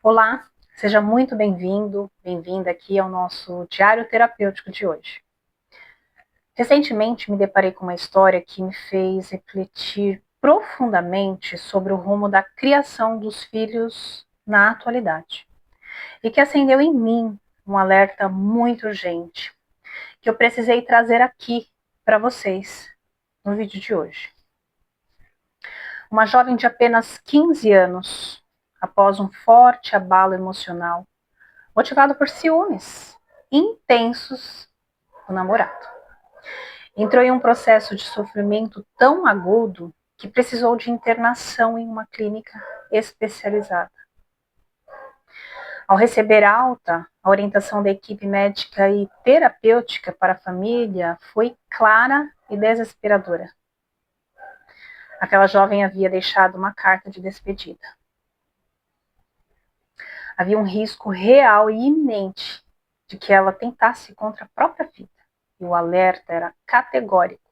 Olá, seja muito bem-vindo, bem-vinda aqui ao nosso Diário Terapêutico de hoje. Recentemente me deparei com uma história que me fez refletir profundamente sobre o rumo da criação dos filhos na atualidade e que acendeu em mim um alerta muito urgente que eu precisei trazer aqui para vocês no vídeo de hoje. Uma jovem de apenas 15 anos, após um forte abalo emocional, motivado por ciúmes intensos do namorado. Entrou em um processo de sofrimento tão agudo que precisou de internação em uma clínica especializada. Ao receber alta, a orientação da equipe médica e terapêutica para a família foi clara e desesperadora. Aquela jovem havia deixado uma carta de despedida. Havia um risco real e iminente de que ela tentasse contra a própria vida. E o alerta era categórico.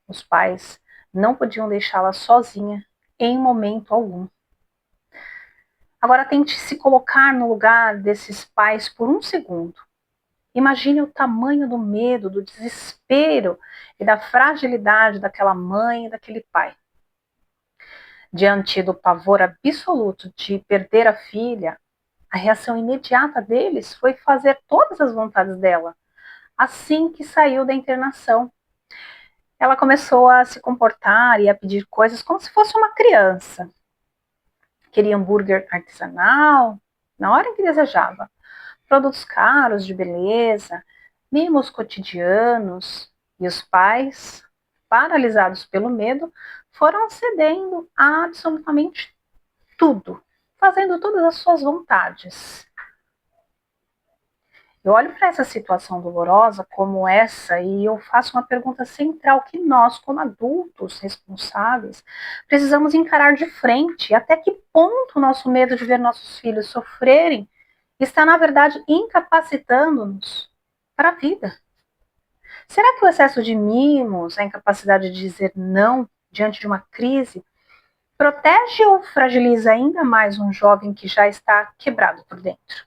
Os pais não podiam deixá-la sozinha em momento algum. Agora tente se colocar no lugar desses pais por um segundo. Imagine o tamanho do medo, do desespero e da fragilidade daquela mãe e daquele pai. Diante do pavor absoluto de perder a filha, a reação imediata deles foi fazer todas as vontades dela, assim que saiu da internação. Ela começou a se comportar e a pedir coisas como se fosse uma criança. Queria hambúrguer artesanal, na hora que desejava, produtos caros de beleza, mimos cotidianos, e os pais, paralisados pelo medo, foram cedendo a absolutamente tudo, fazendo todas as suas vontades. Eu olho para essa situação dolorosa como essa e eu faço uma pergunta central que nós, como adultos responsáveis, precisamos encarar de frente. Até que ponto o nosso medo de ver nossos filhos sofrerem está, na verdade, incapacitando-nos para a vida? Será que o excesso de mimos, a incapacidade de dizer não diante de uma crise, protege ou fragiliza ainda mais um jovem que já está quebrado por dentro?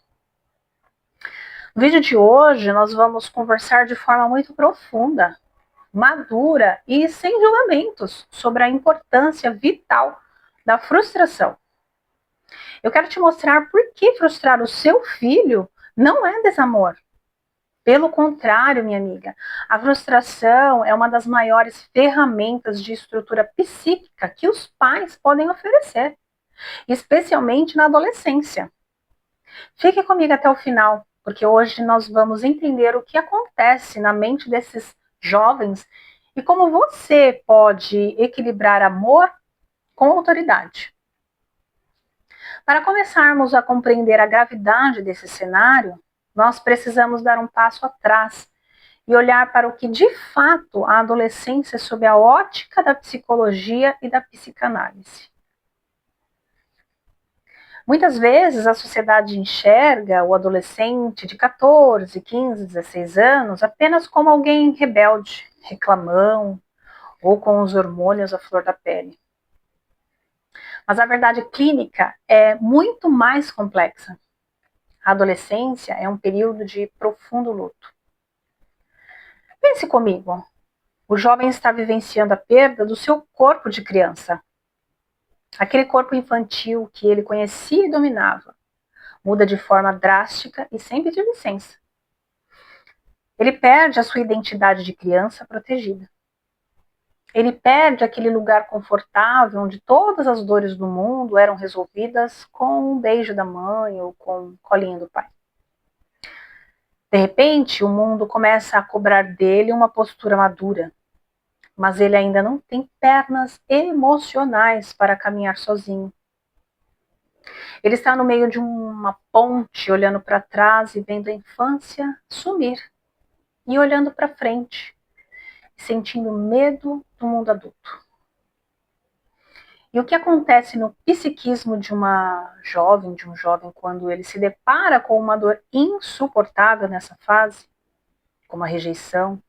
No vídeo de hoje, nós vamos conversar de forma muito profunda, madura e sem julgamentos sobre a importância vital da frustração. Eu quero te mostrar por que frustrar o seu filho não é desamor. Pelo contrário, minha amiga, a frustração é uma das maiores ferramentas de estrutura psíquica que os pais podem oferecer, especialmente na adolescência. Fique comigo até o final, porque hoje nós vamos entender o que acontece na mente desses jovens e como você pode equilibrar amor com autoridade. Para começarmos a compreender a gravidade desse cenário, nós precisamos dar um passo atrás e olhar para o que de fato a adolescência é sob a ótica da psicologia e da psicanálise. Muitas vezes a sociedade enxerga o adolescente de 14, 15, 16 anos apenas como alguém rebelde, reclamão ou com os hormônios à flor da pele. Mas a verdade clínica é muito mais complexa. A adolescência é um período de profundo luto. Pense comigo, o jovem está vivenciando a perda do seu corpo de criança. Aquele corpo infantil que ele conhecia e dominava muda de forma drástica e sem pedir licença. Ele perde a sua identidade de criança protegida. Ele perde aquele lugar confortável onde todas as dores do mundo eram resolvidas com um beijo da mãe ou com um colinho do pai. De repente, o mundo começa a cobrar dele uma postura madura, mas ele ainda não tem pernas emocionais para caminhar sozinho. Ele está no meio de uma ponte, olhando para trás e vendo a infância sumir, e olhando para frente, sentindo medo do mundo adulto. E o que acontece no psiquismo de de um jovem, quando ele se depara com uma dor insuportável nessa fase, como a rejeição,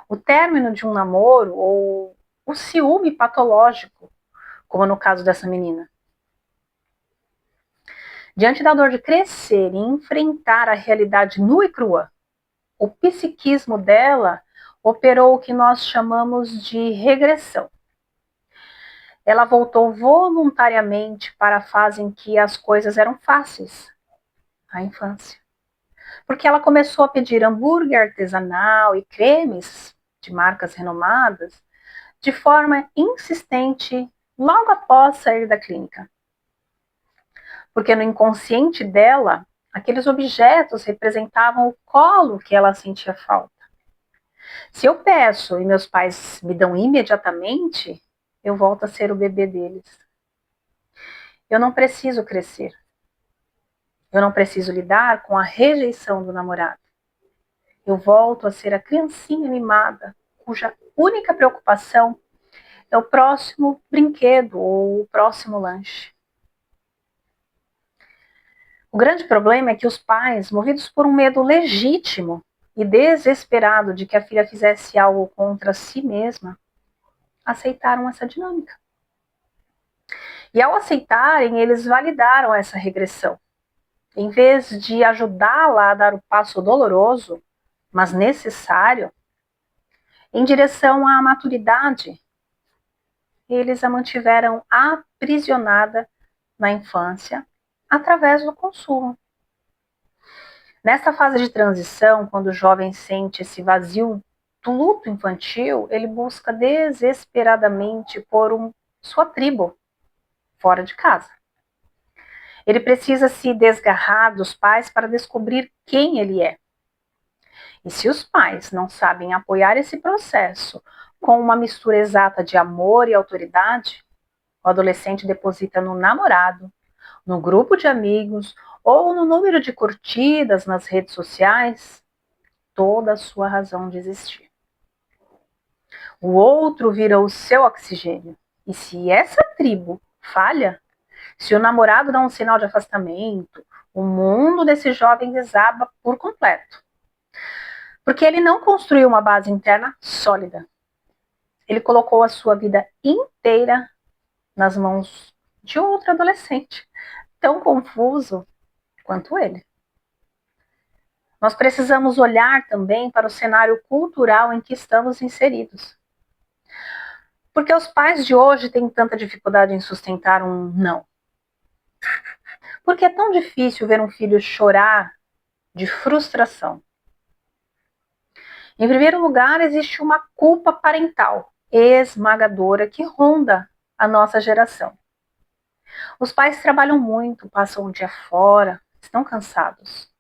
o término de um namoro ou o ciúme patológico, como no caso dessa menina. Diante da dor de crescer e enfrentar a realidade nua e crua, o psiquismo dela operou o que nós chamamos de regressão. Ela voltou voluntariamente para a fase em que as coisas eram fáceis, a infância. Porque ela começou a pedir hambúrguer artesanal e cremes de marcas renomadas de forma insistente logo após sair da clínica. Porque no inconsciente dela, aqueles objetos representavam o colo que ela sentia falta. Se eu peço e meus pais me dão imediatamente, eu volto a ser o bebê deles. Eu não preciso crescer. Eu não preciso lidar com a rejeição do namorado. Eu volto a ser a criancinha mimada, cuja única preocupação é o próximo brinquedo ou o próximo lanche. O grande problema é que os pais, movidos por um medo legítimo e desesperado de que a filha fizesse algo contra si mesma, aceitaram essa dinâmica. E ao aceitarem, eles validaram essa regressão. Em vez de ajudá-la a dar o passo doloroso, mas necessário, em direção à maturidade, eles a mantiveram aprisionada na infância através do consumo. Nessa fase de transição, quando o jovem sente esse vazio do luto infantil, ele busca desesperadamente por sua tribo fora de casa. Ele precisa se desgarrar dos pais para descobrir quem ele é. E se os pais não sabem apoiar esse processo com uma mistura exata de amor e autoridade, o adolescente deposita no namorado, no grupo de amigos ou no número de curtidas nas redes sociais toda a sua razão de existir. O outro vira o seu oxigênio. E se essa tribo falha, se o namorado dá um sinal de afastamento, o mundo desse jovem desaba por completo. Porque ele não construiu uma base interna sólida. Ele colocou a sua vida inteira nas mãos de outro adolescente, tão confuso quanto ele. Nós precisamos olhar também para o cenário cultural em que estamos inseridos. Porque os pais de hoje têm tanta dificuldade em sustentar um não. Porque é tão difícil ver um filho chorar de frustração. Em primeiro lugar, existe uma culpa parental esmagadora que ronda a nossa geração. Os pais trabalham muito, passam o dia fora, estão cansados,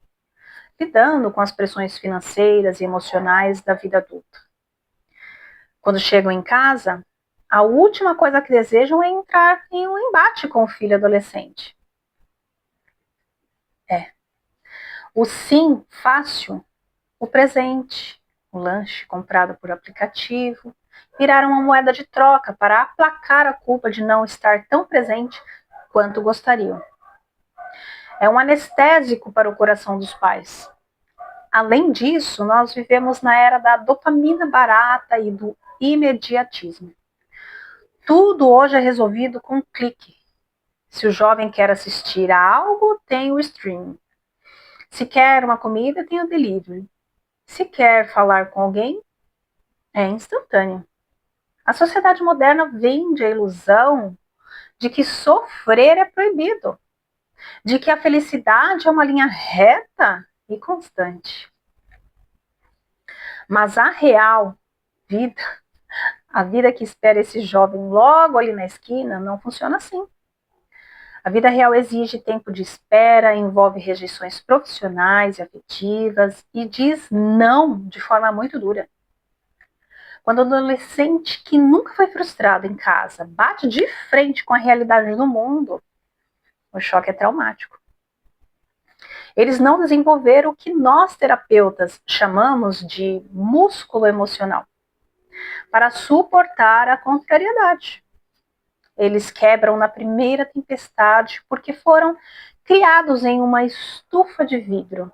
lidando com as pressões financeiras e emocionais da vida adulta. Quando chegam em casa, a última coisa que desejam é entrar em um embate com o filho adolescente. O sim fácil, o presente, o lanche comprado por aplicativo, viraram uma moeda de troca para aplacar a culpa de não estar tão presente quanto gostariam. É um anestésico para o coração dos pais. Além disso, nós vivemos na era da dopamina barata e do imediatismo. Tudo hoje é resolvido com um clique. Se o jovem quer assistir a algo, tem o streaming. Se quer uma comida, tem o delivery. Se quer falar com alguém, é instantâneo. A sociedade moderna vende a ilusão de que sofrer é proibido, de que a felicidade é uma linha reta e constante. Mas a real vida, a vida que espera esse jovem logo ali na esquina, não funciona assim. A vida real exige tempo de espera, envolve rejeições profissionais e afetivas e diz não de forma muito dura. Quando o adolescente que nunca foi frustrado em casa bate de frente com a realidade do mundo, o choque é traumático. Eles não desenvolveram o que nós terapeutas chamamos de músculo emocional para suportar a contrariedade. Eles quebram na primeira tempestade porque foram criados em uma estufa de vidro.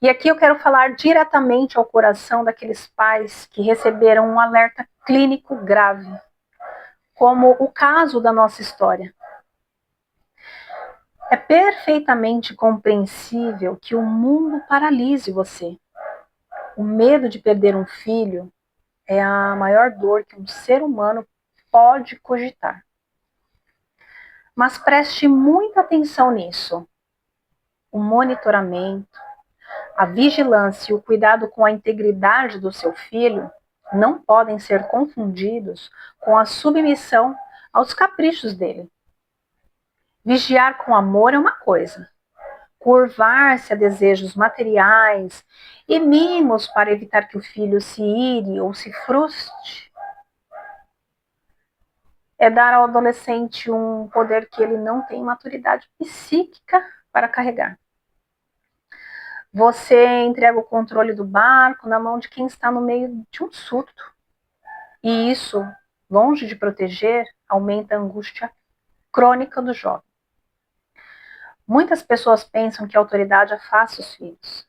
E aqui eu quero falar diretamente ao coração daqueles pais que receberam um alerta clínico grave, como o caso da nossa história. É perfeitamente compreensível que o mundo paralise você. O medo de perder um filho é a maior dor que um ser humano pode cogitar. Mas preste muita atenção nisso. O monitoramento, a vigilância e o cuidado com a integridade do seu filho não podem ser confundidos com a submissão aos caprichos dele. Vigiar com amor é uma coisa, curvar-se a desejos materiais e mimos para evitar que o filho se ire ou se frustre é dar ao adolescente um poder que ele não tem maturidade psíquica para carregar. Você entrega o controle do barco na mão de quem está no meio de um surto. E isso, longe de proteger, aumenta a angústia crônica do jovem. Muitas pessoas pensam que a autoridade afasta os filhos.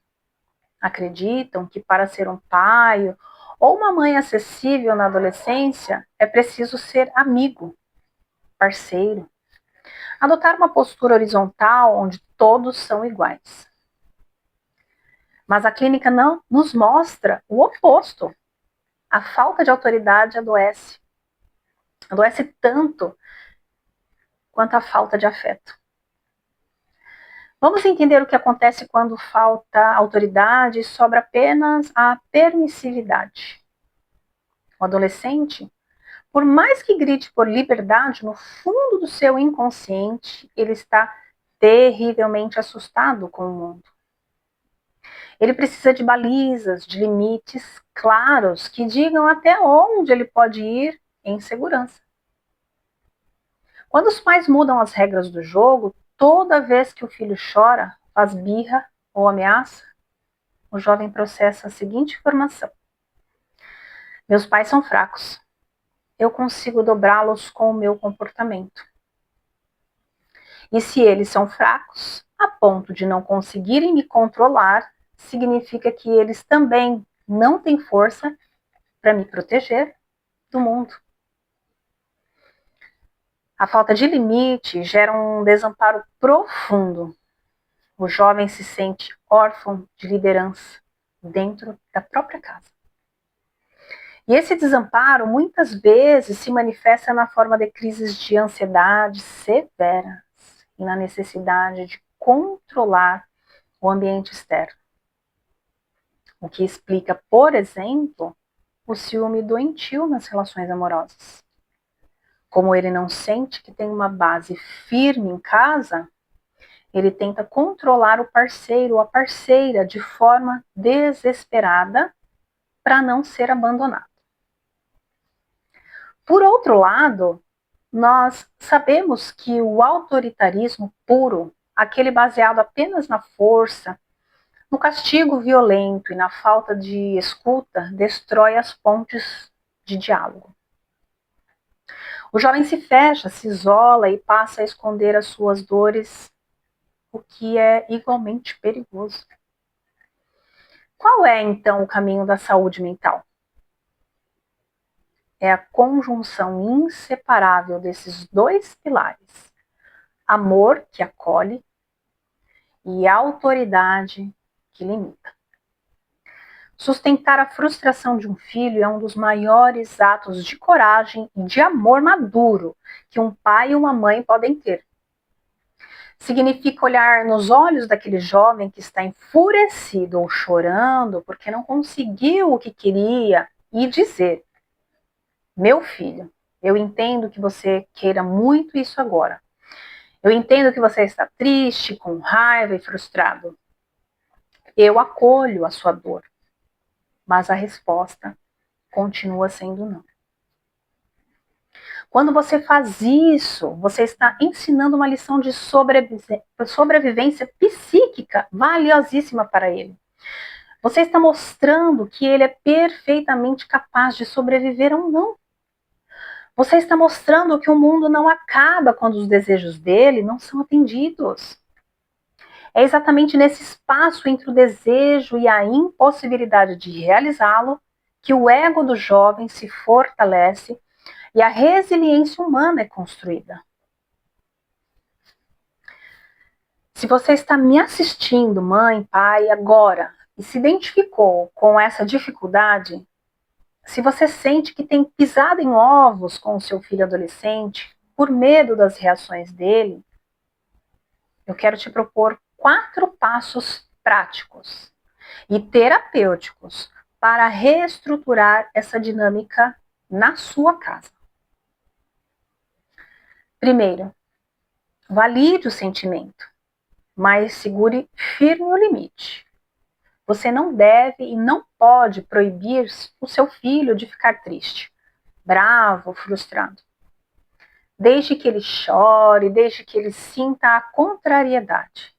Acreditam que para ser um pai ou uma mãe acessível na adolescência é preciso ser amigo, parceiro, adotar uma postura horizontal onde todos são iguais. Mas a clínica não nos mostra o oposto. A falta de autoridade adoece. Adoece tanto quanto a falta de afeto. Vamos entender o que acontece quando falta autoridade e sobra apenas a permissividade. O adolescente, por mais que grite por liberdade, no fundo do seu inconsciente, ele está terrivelmente assustado com o mundo. Ele precisa de balizas, de limites claros que digam até onde ele pode ir em segurança. Quando os pais mudam as regras do jogo, toda vez que o filho chora, faz birra ou ameaça, o jovem processa a seguinte informação: meus pais são fracos. Eu consigo dobrá-los com o meu comportamento. E se eles são fracos, a ponto de não conseguirem me controlar, significa que eles também não têm força para me proteger do mundo. A falta de limite gera um desamparo profundo. O jovem se sente órfão de liderança dentro da própria casa. E esse desamparo muitas vezes se manifesta na forma de crises de ansiedade severas e na necessidade de controlar o ambiente externo. O que explica, por exemplo, o ciúme doentio nas relações amorosas. Como ele não sente que tem uma base firme em casa, ele tenta controlar o parceiro ou a parceira de forma desesperada para não ser abandonado. Por outro lado, nós sabemos que o autoritarismo puro, aquele baseado apenas na força, no castigo violento e na falta de escuta, destrói as pontes de diálogo. O jovem se fecha, se isola e passa a esconder as suas dores, o que é igualmente perigoso. Qual é, então, o caminho da saúde mental? É a conjunção inseparável desses dois pilares: amor, que acolhe, e autoridade, que limita. Sustentar a frustração de um filho é um dos maiores atos de coragem e de amor maduro que um pai e uma mãe podem ter. Significa olhar nos olhos daquele jovem que está enfurecido ou chorando porque não conseguiu o que queria e dizer: meu filho, eu entendo que você queira muito isso agora. Eu entendo que você está triste, com raiva e frustrado. Eu acolho a sua dor. Mas a resposta continua sendo não. Quando você faz isso, você está ensinando uma lição de sobrevivência psíquica valiosíssima para ele. Você está mostrando que ele é perfeitamente capaz de sobreviver a um não. Você está mostrando que o mundo não acaba quando os desejos dele não são atendidos. É exatamente nesse espaço entre o desejo e a impossibilidade de realizá-lo que o ego do jovem se fortalece e a resiliência humana é construída. Se você está me assistindo, mãe, pai, agora, e se identificou com essa dificuldade, se você sente que tem pisado em ovos com o seu filho adolescente, por medo das reações dele, eu quero te propor 4 passos práticos e terapêuticos para reestruturar essa dinâmica na sua casa. Primeiro, valide o sentimento, mas segure firme o limite. Você não deve e não pode proibir o seu filho de ficar triste, bravo, frustrado. Desde que ele chore, desde que ele sinta a contrariedade.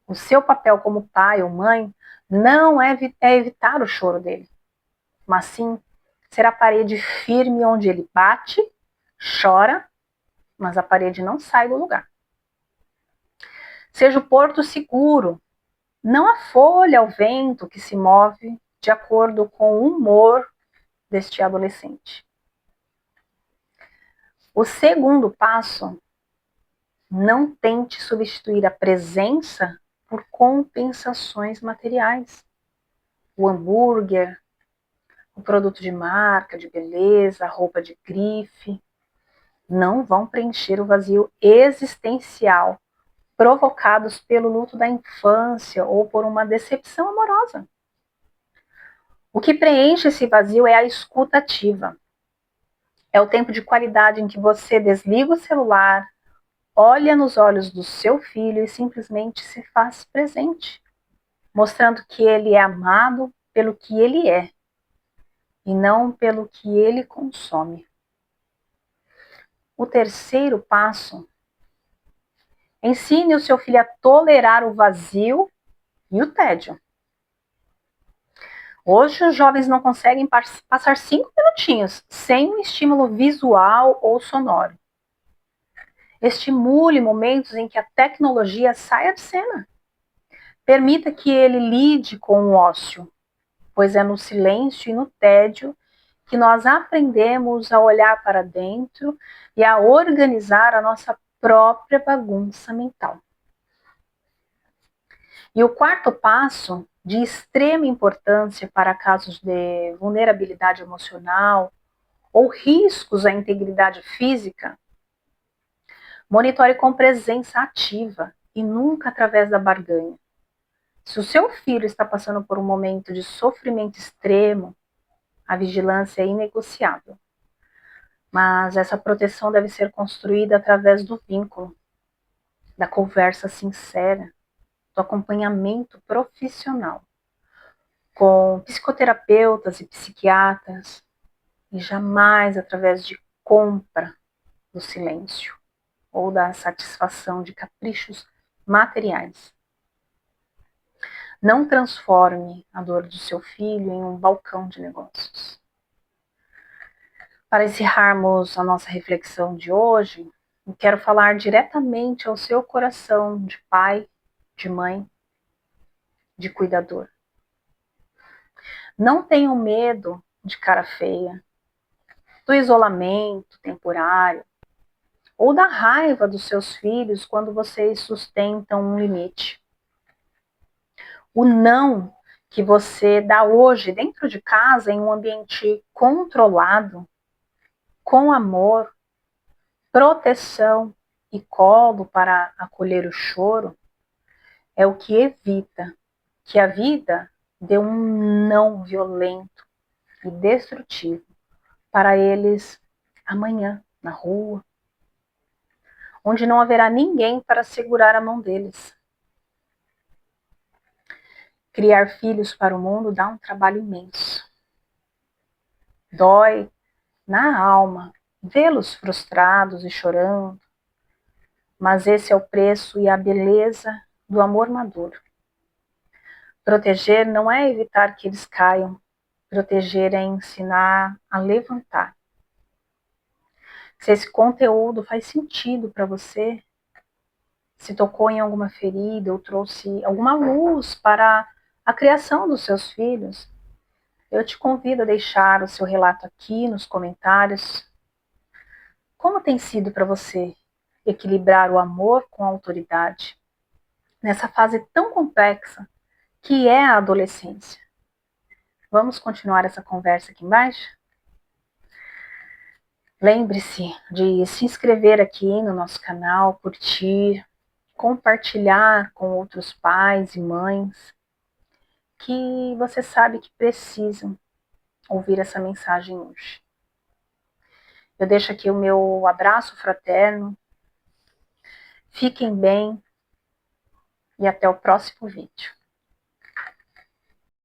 O seu papel como pai ou mãe não é evitar o choro dele, mas sim ser a parede firme onde ele bate, chora, mas a parede não sai do lugar. Seja o porto seguro, não a folha ao vento que se move de acordo com o humor deste adolescente. O segundo passo, não tente substituir a presença por compensações materiais. O hambúrguer, o produto de marca, de beleza, a roupa de grife, não vão preencher o vazio existencial provocados pelo luto da infância ou por uma decepção amorosa. O que preenche esse vazio é a escuta ativa. É o tempo de qualidade em que você desliga o celular, olha nos olhos do seu filho e simplesmente se faz presente, mostrando que ele é amado pelo que ele é e não pelo que ele consome. O terceiro passo, ensine o seu filho a tolerar o vazio e o tédio. Hoje os jovens não conseguem passar 5 minutinhos sem um estímulo visual ou sonoro. Estimule momentos em que a tecnologia saia de cena. Permita que ele lide com o ócio, pois é no silêncio e no tédio que nós aprendemos a olhar para dentro e a organizar a nossa própria bagunça mental. E o quarto passo, de extrema importância para casos de vulnerabilidade emocional ou riscos à integridade física, monitore com presença ativa e nunca através da barganha. Se o seu filho está passando por um momento de sofrimento extremo, a vigilância é inegociável. Mas essa proteção deve ser construída através do vínculo, da conversa sincera, do acompanhamento profissional, com psicoterapeutas e psiquiatras, e jamais através de compra do silêncio ou da satisfação de caprichos materiais. Não transforme a dor do seu filho em um balcão de negócios. Para encerrarmos a nossa reflexão de hoje, eu quero falar diretamente ao seu coração de pai, de mãe, de cuidador. Não tenham medo de cara feia, do isolamento temporário ou da raiva dos seus filhos quando vocês sustentam um limite. O não que você dá hoje dentro de casa, em um ambiente controlado, com amor, proteção e colo para acolher o choro, é o que evita que a vida dê um não violento e destrutivo para eles amanhã, na rua, onde não haverá ninguém para segurar a mão deles. Criar filhos para o mundo dá um trabalho imenso. Dói na alma vê-los frustrados e chorando, mas esse é o preço e a beleza do amor maduro. Proteger não é evitar que eles caiam, proteger é ensinar a levantar. Se esse conteúdo faz sentido para você, se tocou em alguma ferida ou trouxe alguma luz para a criação dos seus filhos, eu te convido a deixar o seu relato aqui nos comentários. Como tem sido para você equilibrar o amor com a autoridade, nessa fase tão complexa que é a adolescência. Vamos continuar essa conversa aqui embaixo? Lembre-se de se inscrever aqui no nosso canal, curtir, compartilhar com outros pais e mães que você sabe que precisam ouvir essa mensagem hoje. Eu deixo aqui o meu abraço fraterno. Fiquem bem e até o próximo vídeo.